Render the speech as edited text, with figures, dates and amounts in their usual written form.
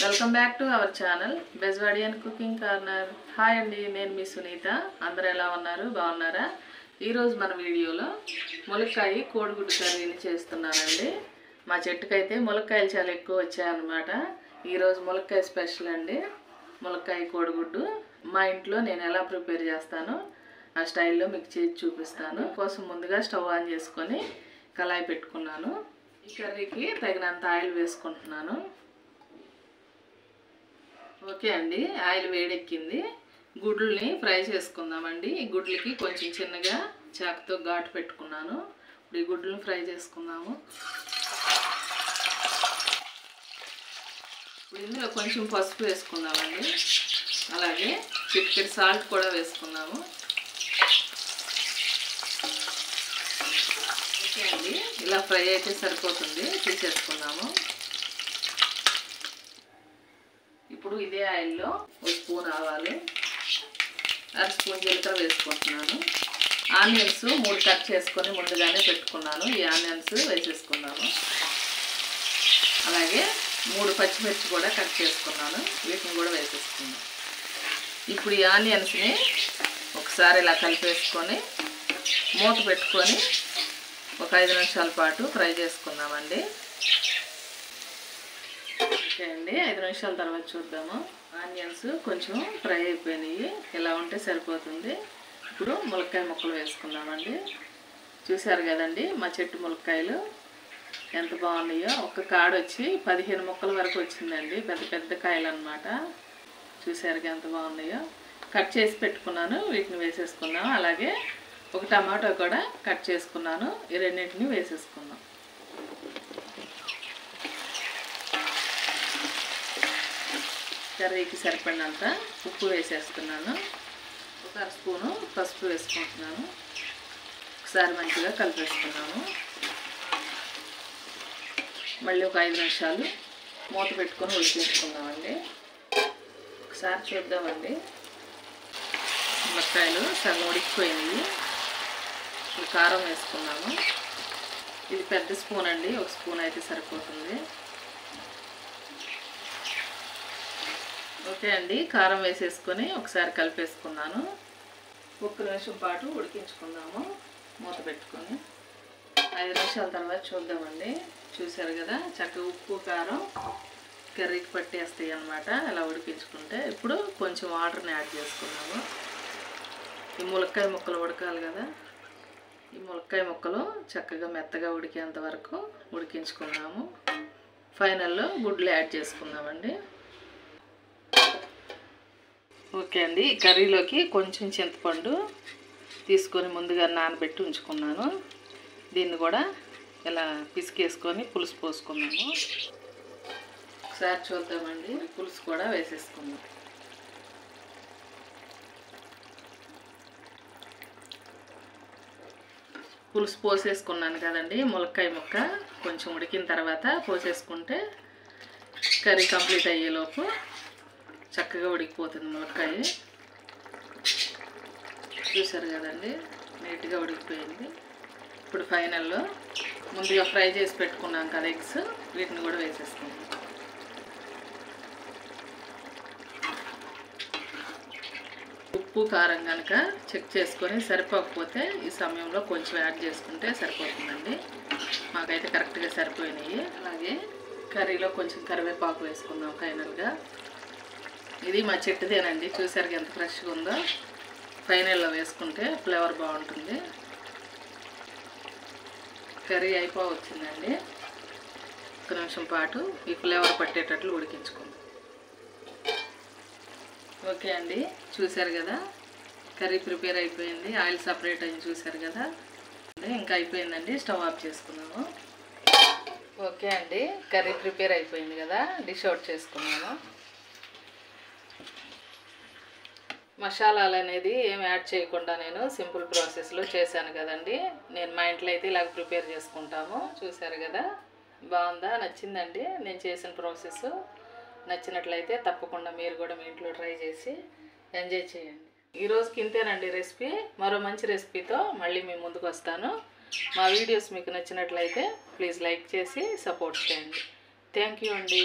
Welcome back to our channel Bezwadi and cooking corner. Hi అండి, నేను మీ సునీత. అందరూ ఎలా ఉన్నారు? బాగున్నారా? ఈరోజు మన వీడియోలో ములక్కాయ కోడిగుడ్డు కర్రీని చేస్తున్నానండి. మా చెట్టుకైతే ములక్కాయలు చాలా ఎక్కువ వచ్చాయన్నమాట. ఈరోజు ములక్కాయ స్పెషల్ అండి. ములక్కాయ కోడిగుడ్డు మా ఇంట్లో నేను ఎలా ప్రిపేర్ చేస్తానో ఆ స్టైల్లో మీకు చేసి చూపిస్తాను. కోసం ముందుగా స్టవ్ ఆన్ చేసుకొని కళాయి పెట్టుకున్నాను. ఈ కర్రీకి తగినంత ఆయిల్ వేసుకుంటున్నాను. ఓకే అండి, ఆయిల్ వేడెక్కింది. గుడ్లని ఫ్రై చేసుకుందామండి. ఈ గుడ్లకి కొంచెం చిన్నగా చాకుతో ఘాటు పెట్టుకున్నాను. ఇప్పుడు ఈ గుడ్లను ఫ్రై చేసుకుందాము. ఇప్పుడు ఇందులో కొంచెం పసుపు వేసుకుందామండి. అలాగే చిటికెడు సాల్ట్ కూడా వేసుకుందాము. ఓకే అండి, ఇలా ఫ్రై అయితే సరిపోతుంది. తీసేసుకుందాము. ఇప్పుడు ఇదే ఆయిల్లో ఒక స్పూన్ ఆవాలు, అర స్పూన్ జీలకర్ర వేసుకుంటున్నాను. ఆనియన్స్ 3 కట్ చేసుకొని ముందుగానే పెట్టుకున్నాను. ఈ ఆనియన్స్ వేసేసుకున్నాను. అలాగే 3 పచ్చిమిర్చి కూడా కట్ చేసుకున్నాను. వీటిని కూడా వేసేసుకున్నాను. ఇప్పుడు ఈ ఆనియన్స్ని ఒకసారి ఇలా కలిపేసుకొని మూత పెట్టుకొని ఒక 5 నిమిషాల పాటు ఫ్రై చేసుకుందామండి. ఓకే అండి, 5 నిమిషాల తర్వాత చూద్దాము. ఆనియన్స్ కొంచెం ఫ్రై అయిపోయినాయి. ఇలా ఉంటే సరిపోతుంది. ఇప్పుడు ములక్కాయ ముక్కలు వేసుకుందామండి. చూసారు కదండి మా చెట్టు ములక్కాయలు ఎంత బాగున్నాయో. ఒక కాడ వచ్చి 15 ముక్కల వరకు వచ్చిందండి. పెద్ద పెద్ద కాయలు అన్నమాట. చూసారుగా ఎంత బాగున్నాయో. కట్ చేసి పెట్టుకున్నాను. వీటిని వేసేసుకున్నాం. అలాగే ఒక టమాటో కూడా కట్ చేసుకున్నాను. ఈ రెండింటిని వేసేసుకున్నాం. కర్రీకి సరిపడినంత ఉప్పు వేసేస్తున్నాను. ఒక అర స్పూను పసుపు వేసుకుంటున్నాను. ఒకసారి మంచిగా కలిపేసుకున్నాము. మళ్ళీ ఒక 5 నిమిషాలు మూత పెట్టుకొని ఉడికించుకుందామండి. ఒకసారి చూద్దామండి. ములక్కాయలు సగం ఉడికిపోయినాయి. ఇప్పుడు కారం వేసుకున్నాము. ఇది పెద్ద స్పూన్ అండి. ఒక స్పూన్ అయితే సరిపోతుంది. ఓకే అండి, కారం వేసేసుకొని ఒకసారి కలిపేసుకున్నాను. 1 నిమిషం పాటు ఉడికించుకుందాము మూత పెట్టుకొని. 5 నిమిషాల తర్వాత చూద్దామండి. చూసారు కదా చక్కగా ఉప్పు కారం కర్రీకి పట్టేస్తాయి అన్నమాట అలా ఉడికించుకుంటే. ఇప్పుడు కొంచెం వాటర్ని యాడ్ చేసుకున్నాము. ఈ ములక్కాయ ముక్కలు ఉడకాలి కదా. ఈ ములక్కాయ ముక్కలు చక్కగా మెత్తగా ఉడికేంత వరకు ఉడికించుకున్నాము. ఫైనల్లో గుడ్లు యాడ్ చేసుకుందామండి. ఓకే అండి, ఈ కర్రీలోకి కొంచెం చింతపండు తీసుకొని ముందుగా నానబెట్టి ఉంచుకున్నాను. దీన్ని కూడా ఇలా పిసికేసుకొని పులుసు పోసుకున్నాము. ఒకసారి చూద్దామండి. పులుసు కూడా వేసేసుకున్నాం. పులుసు పోసేసుకున్నాను కదండి. ములక్కాయ ముక్క కొంచెం ఉడికిన తర్వాత పోసేసుకుంటే కర్రీ కంప్లీట్ అయ్యేలోపు చక్కగా ఉడికిపోతుంది ములక్కాయ. చూసారు కదండి, నీట్గా ఉడికిపోయింది. ఇప్పుడు ఫైనల్లో ముందుగా ఫ్రై చేసి పెట్టుకున్నాం కదా ఎగ్స్, వీటిని కూడా వేసేసుకుంటాం. ఉప్పు కారం కనుక చెక్ చేసుకొని సరిపోకపోతే ఈ సమయంలో కొంచెం యాడ్ చేసుకుంటే సరిపోతుందండి. మాకైతే కరెక్ట్గా సరిపోయినాయి. అలాగే కర్రీలో కొంచెం కరివేపాకు వేసుకుందాం ఫైనల్గా. ఇది మా చెట్టుదేనండి. చూసారు ఎంత ఫ్రెష్గా ఉందో. ఫైనల్లో వేసుకుంటే ఫ్లేవర్ బాగుంటుంది. కర్రీ అయిపోవచ్చిందండి. 1 నిమిషం పాటు ఈ ఫ్లేవర్ పట్టేటట్లు ఉడికించుకుందాం. ఓకే అండి, చూసారు కదా కర్రీ ప్రిపేర్ అయిపోయింది. ఆయిల్ సపరేట్ అయింది. చూసారు కదా, ఇంకా అయిపోయిందండి. స్టవ్ ఆఫ్ చేసుకున్నాము. ఓకే అండి, కర్రీ ప్రిపేర్ అయిపోయింది కదా. డిష్ అవుట్ చేసుకున్నాము. మసాలాలు అనేది ఏం యాడ్ చేయకుండా నేను సింపుల్ ప్రాసెస్లో చేశాను కదండి. నేను మా ఇంట్లో అయితే ఇలాగ ప్రిపేర్ చేసుకుంటాము. చూసారు కదా, బాగుందా? నచ్చిందండి నేను చేసిన ప్రాసెస్. నచ్చినట్లయితే తప్పకుండా మీరు కూడా మీ ఇంట్లో ట్రై చేసి ఎంజాయ్ చేయండి. ఈరోజుకి ఇంతేనండి రెసిపీ. మరో మంచి రెసిపీతో మళ్ళీ మీ ముందుకు వస్తాను. మా వీడియోస్ మీకు నచ్చినట్లయితే ప్లీజ్ లైక్ చేసి సపోర్ట్ చేయండి. థ్యాంక్ యూ అండి.